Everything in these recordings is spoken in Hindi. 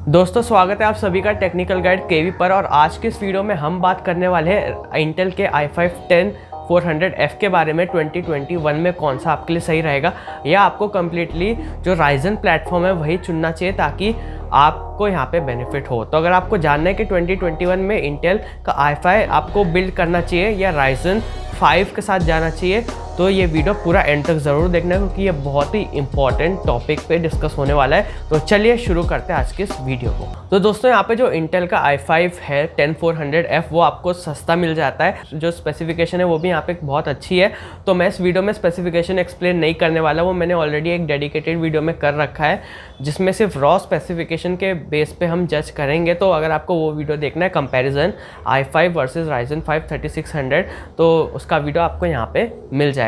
दोस्तों स्वागत है आप सभी का टेक्निकल गाइड केवी पर। और आज के इस वीडियो में हम बात करने वाले हैं इंटेल के i5-10400F के बारे में। 2021 में कौन सा आपके लिए सही रहेगा, या आपको कम्प्लीटली जो राइजन प्लेटफॉर्म है वही चुनना चाहिए ताकि आपको यहाँ पे बेनिफिट हो। तो अगर आपको जानना है कि 2021 में इंटेल का i5 आपको बिल्ड करना चाहिए या राइजन 5 के साथ जाना चाहिए, तो ये वीडियो पूरा एंड तक ज़रूर देखना क्योंकि ये बहुत ही इंपॉर्टेंट टॉपिक पे डिस्कस होने वाला है। तो चलिए शुरू करते हैं आज के इस वीडियो को। तो दोस्तों यहाँ पे जो इंटेल का i5 है 10400F वो आपको सस्ता मिल जाता है। जो स्पेसिफिकेशन है वो भी यहाँ पे बहुत अच्छी है। तो मैं इस वीडियो में स्पेसिफिकेशन एक्सप्लेन नहीं करने वाला, वो मैंने ऑलरेडी एक डेडिकेटेड वीडियो में कर रखा है जिसमें सिर्फ रॉ स्पेसिफिकेशन के बेस पे हम जज करेंगे। तो अगर आपको वो वीडियो देखना है कंपैरिजन i5 वर्सेस Ryzen 5 3600, तो उसका वीडियो आपको यहाँ पे मिल जाएगा।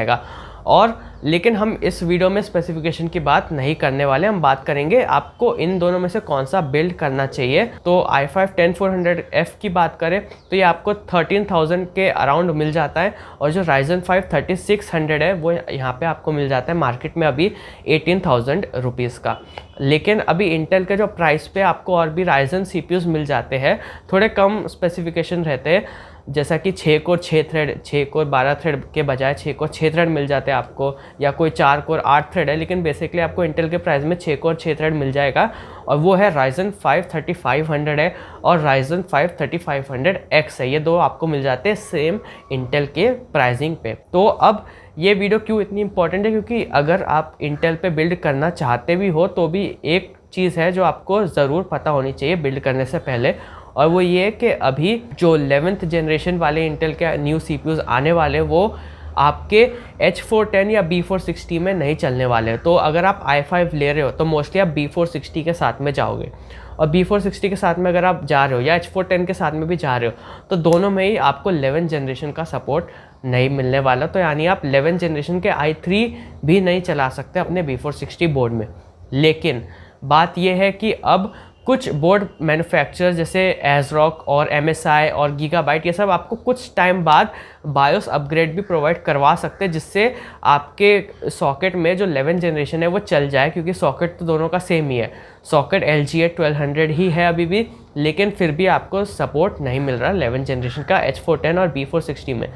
और लेकिन हम इस वीडियो में स्पेसिफिकेशन की बात नहीं करने वाले, हम बात करेंगे आपको इन दोनों में से कौन सा बिल्ड करना चाहिए। तो i5-10400F की बात करें तो ये आपको 13,000 के अराउंड मिल जाता है, और जो Ryzen 5 3600 है वो यहाँ पे आपको मिल जाता है मार्केट में अभी 18,000 रुपीज़ का। लेकिन अभी इंटेल के जो प्राइस पे आपको और भी Ryzen CPUs मिल जाते हैं, थोड़े कम स्पेसिफिकेशन रहते हैं, जैसा कि 6 कोर 6 थ्रेड 6 कोर 12 थ्रेड के बजाय 6 कोर 6 थ्रेड मिल जाते हैं आपको, या कोई 4 कोर 8 थ्रेड है, लेकिन बेसिकली आपको इंटेल के प्राइस में 6 कोर 6 थ्रेड मिल जाएगा। और वो है Ryzen 5 3500 है और Ryzen 5 3500X है। ये दो आपको मिल जाते हैं सेम इंटेल के प्राइसिंग पे। तो अब ये वीडियो क्यों इतनी इंपॉर्टेंट है, क्योंकि अगर आप इंटेल पे बिल्ड करना चाहते भी हो तो भी एक चीज़ है जो आपको ज़रूर पता होनी चाहिए बिल्ड करने से पहले, और वो ये कि अभी जो 11th जनरेशन वाले इंटेल के न्यू CPUs आने वाले वो आपके H410 या B460 में नहीं चलने वाले। तो अगर आप i5 ले रहे हो तो मोस्टली आप B460 के साथ में जाओगे, और B460 के साथ में अगर आप जा रहे हो या H410 के साथ में भी जा रहे हो तो दोनों में ही आपको 11th जनरेशन का सपोर्ट नहीं मिलने वाला। तो यानी आप 11th जनरेशन के i3 भी नहीं चला सकते अपने B460 बोर्ड में। लेकिन बात यह है कि अब कुछ बोर्ड मैन्युफैक्चरर्स जैसे ASRock और MSI और Gigabyte ये सब आपको कुछ टाइम बाद बायोस अपग्रेड भी प्रोवाइड करवा सकते हैं, जिससे आपके सॉकेट में जो 11th जनरेशन है वो चल जाए, क्योंकि सॉकेट तो दोनों का सेम ही है। सॉकेट LGA 1200 ही है अभी भी, लेकिन फिर भी आपको सपोर्ट नहीं मिल रहा 11th जनरेशन का H410 और B460 में।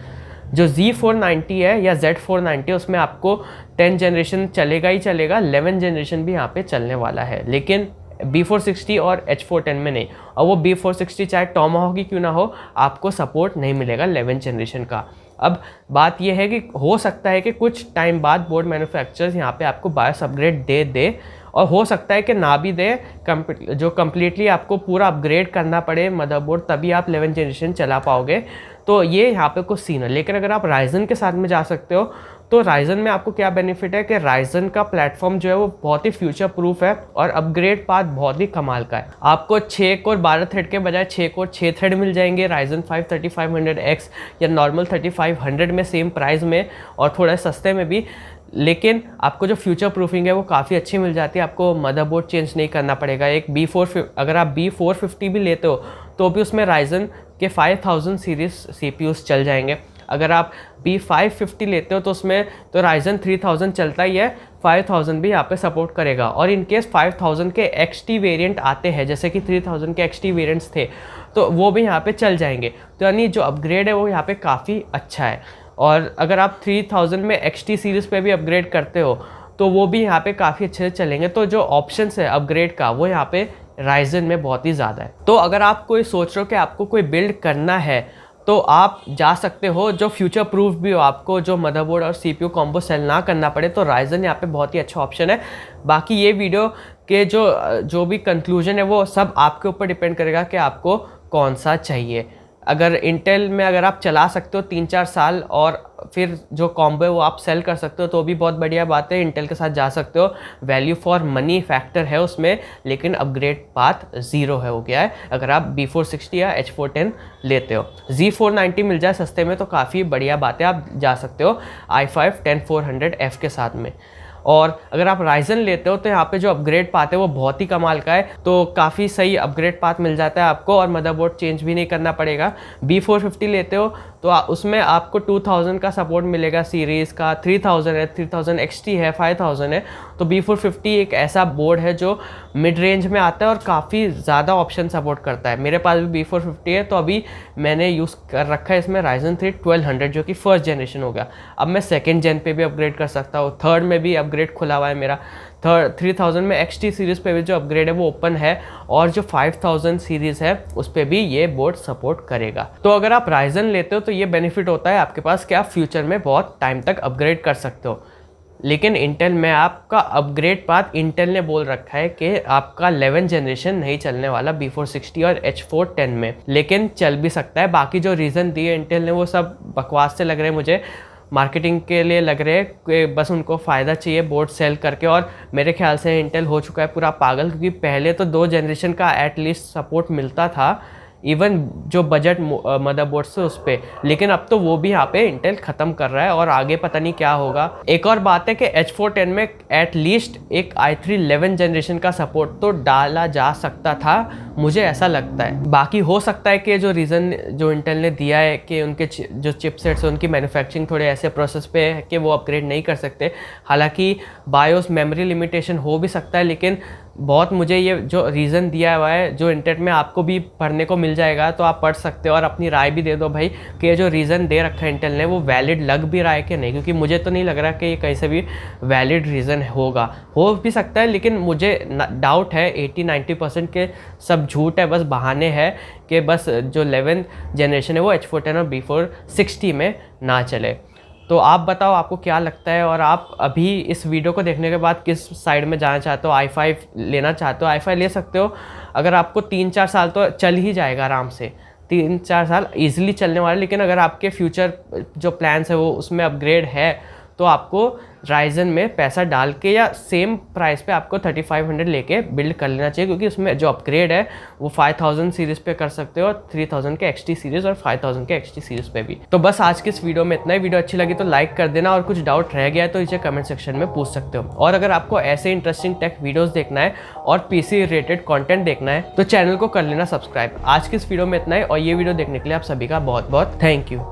जो Z490 है या Z490 है उसमें आपको 10 जनरेशन चलेगा ही चलेगा, 11th जनरेशन भी यहाँ पे चलने वाला है, लेकिन B460 और H410 में नहीं। और वो B460 चाहे टॉमाहॉक ही क्यों ना हो, आपको सपोर्ट नहीं मिलेगा 11th जनरेशन का। अब बात यह है कि हो सकता है कि कुछ टाइम बाद बोर्ड मैन्युफैक्चरर्स यहाँ पे आपको बायोस अपग्रेड दे और हो सकता है कि ना भी दे, जो कम्प्लीटली आपको पूरा अपग्रेड करना पड़े मदरबोर्ड, तभी आप 11th जनरेशन चला पाओगे। तो ये यहाँ पे कुछ सीन है। लेकिन अगर आप राइजन के साथ में जा सकते हो तो राइजन में आपको क्या बेनिफिट है कि राइजन का प्लेटफॉर्म जो है वो बहुत ही फ्यूचर प्रूफ है और अपग्रेड पाथ बहुत ही कमाल का है। आपको 6 कोर 12 थ्रेड के बजाय 6 कोर 6 थ्रेड मिल जाएंगे Ryzen 5 3500X या नॉर्मल 3500 में सेम प्राइस में और थोड़ा सस्ते में भी। लेकिन आपको जो फ्यूचर प्रूफिंग है वो काफ़ी अच्छी मिल जाती है, आपको मदरबोर्ड चेंज नहीं करना पड़ेगा। एक अगर आप B450 भी लेते हो तो भी उसमें Ryzen के 5000 सीरीज CPUs चल जाएंगे। अगर आप B550 लेते हो तो उसमें तो Ryzen 3000 चलता ही है, 5000 भी यहाँ पे सपोर्ट करेगा। और इन केस 5000 के XT वेरिएंट आते हैं, जैसे कि 3000 के XT वेरिएंट्स थे, तो वो भी यहाँ पे चल जाएंगे। तो यानी जो अपग्रेड है वो यहाँ पे काफ़ी अच्छा है। और अगर आप 3000 में XT सीरीज़ पे भी अपग्रेड करते हो तो वो भी यहाँ पे काफ़ी अच्छे से चलेंगे। तो जो ऑप्शंस है अपग्रेड का वो यहाँ पे राइजन में बहुत ही ज़्यादा है। तो अगर आप कोई सोच रहे हो कि आपको कोई बिल्ड करना है तो आप जा सकते हो जो फ्यूचर प्रूफ भी हो, आपको जो मदरबोर्ड और CPU कॉम्बो सेल ना करना पड़े, तो राइजन यहाँ पे बहुत ही अच्छा ऑप्शन है। बाकी ये वीडियो के जो भी कंक्लूजन है वो सब आपके ऊपर डिपेंड करेगा कि आपको कौन सा चाहिए। अगर इंटेल में अगर आप चला सकते हो 3-4 साल और फिर जो कॉम्बो है वो आप सेल कर सकते हो तो भी बहुत बढ़िया बात है, इंटेल के साथ जा सकते हो। वैल्यू फॉर मनी फैक्टर है उसमें, लेकिन अपग्रेड पाथ 0 है हो गया है अगर आप B460 या H410 लेते हो। Z490 मिल जाए सस्ते में तो काफ़ी बढ़िया बात है, आप जा सकते हो i5-10400F के साथ में। और अगर आप राइजन लेते हो तो यहाँ पे जो अपग्रेड पाथ है वो बहुत ही कमाल का है, तो काफ़ी सही अपग्रेड पाथ मिल जाता है आपको और मदरबोर्ड चेंज भी नहीं करना पड़ेगा। B450 लेते हो तो उसमें आपको 2000 का सपोर्ट मिलेगा सीरीज़ का, 3000 है, 3000 XT है, 5000 है। तो B450 एक ऐसा बोर्ड है जो मिड रेंज में आता है और काफ़ी ज़्यादा ऑप्शन सपोर्ट करता है। मेरे पास भी B450 है, तो अभी मैंने यूज़ कर रखा है इसमें Ryzen 3 1200 जो कि फर्स्ट जनरेशन हो गया। अब मैं सेकेंड जेन पे भी अपग्रेड कर सकता हूँ, थर्ड में भी अपग्रेड खुला हुआ है मेरा। 3000 में XT सीरीज़ पे भी जो अपग्रेड है वो ओपन है, और जो 5000 सीरीज़ है उस पर भी ये बोर्ड सपोर्ट करेगा। तो अगर आप Ryzen लेते हो तो ये बेनिफिट होता है आपके पास कि आप फ्यूचर में बहुत टाइम तक अपग्रेड कर सकते हो। लेकिन इंटेल में आपका अपग्रेड पाथ, इंटेल ने बोल रखा है कि आपका 11 जनरेशन नहीं चलने वाला B460 और H410 में, लेकिन चल भी सकता है। बाकी जो रीज़न दिए इंटेल ने वो सब बकवास से लग रहे हैं मुझे, मार्केटिंग के लिए लग रहे हैं कि बस उनको फ़ायदा चाहिए बोर्ड सेल करके। और मेरे ख्याल से इंटेल हो चुका है पूरा पागल, क्योंकि पहले तो 2 जनरेशन का एटलीस्ट सपोर्ट मिलता था इवन जो बजट मदरबोर्ड से उस पर, लेकिन अब तो वो भी यहाँ पे इंटेल ख़त्म कर रहा है और आगे पता नहीं क्या होगा। एक और बात है कि H410 में एटलीस्ट एक i3 11 जनरेशन का सपोर्ट तो डाला जा सकता था, मुझे ऐसा लगता है। बाकी हो सकता है कि जो रीज़न जो इंटेल ने दिया है कि उनके जो चिपसेट्स है उनकी मैन्युफैक्चरिंग थोड़े ऐसे प्रोसेस पे है कि वो अपग्रेड नहीं कर सकते। हालांकि बायोस मेमोरी लिमिटेशन हो भी सकता है, लेकिन बहुत मुझे ये जो रीज़न दिया हुआ है जो इंटरनेट में आपको भी पढ़ने को मिल जाएगा, तो आप पढ़ सकते हो और अपनी राय भी दे दो भाई कि ये जो रीज़न दे रखा है इंटेल ने वो वैलिड लग भी रहा है कि नहीं, क्योंकि मुझे तो नहीं लग रहा कि ये कहीं से भी वैलिड रीज़न होगा। हो भी सकता है, लेकिन मुझे डाउट है 80-90% के सब झूठ है, बस बहाने हैं कि बस जो 11th जनरेशन है वो H410 और B460 में ना चले। तो आप बताओ आपको क्या लगता है, और आप अभी इस वीडियो को देखने के बाद किस साइड में जाना चाहते हो? i5 लेना चाहते हो? i5 ले सकते हो, अगर आपको 3-4 साल तो चल ही जाएगा आराम से, 3-4 साल ईजिली चलने वाले। लेकिन अगर आपके फ्यूचर जो प्लान्स है वो उसमें अपग्रेड है, तो आपको Ryzen में पैसा डाल के या सेम प्राइस पे आपको 3500 लेके बिल्ड कर लेना चाहिए, क्योंकि उसमें जो अपग्रेड है वो 5000 सीरीज़ पे कर सकते हो, और 3000 के XT सीरीज़ और 5000 के XT सीरीज़ पे भी। तो बस आज के इस वीडियो में इतना ही। वीडियो अच्छी लगी तो लाइक कर देना, और कुछ डाउट रह गया है तो नीचे कमेंट सेक्शन में पूछ सकते हो। और अगर आपको ऐसे इंटरेस्टिंग टेक वीडियोज़ देखना है और PC रिलेटेड कॉन्टेंट देखना है तो चैनल को कर लेना सब्सक्राइब। आज की इस वीडियो में इतना ही, और ये वीडियो देखने के लिए आप सभी का बहुत बहुत थैंक यू।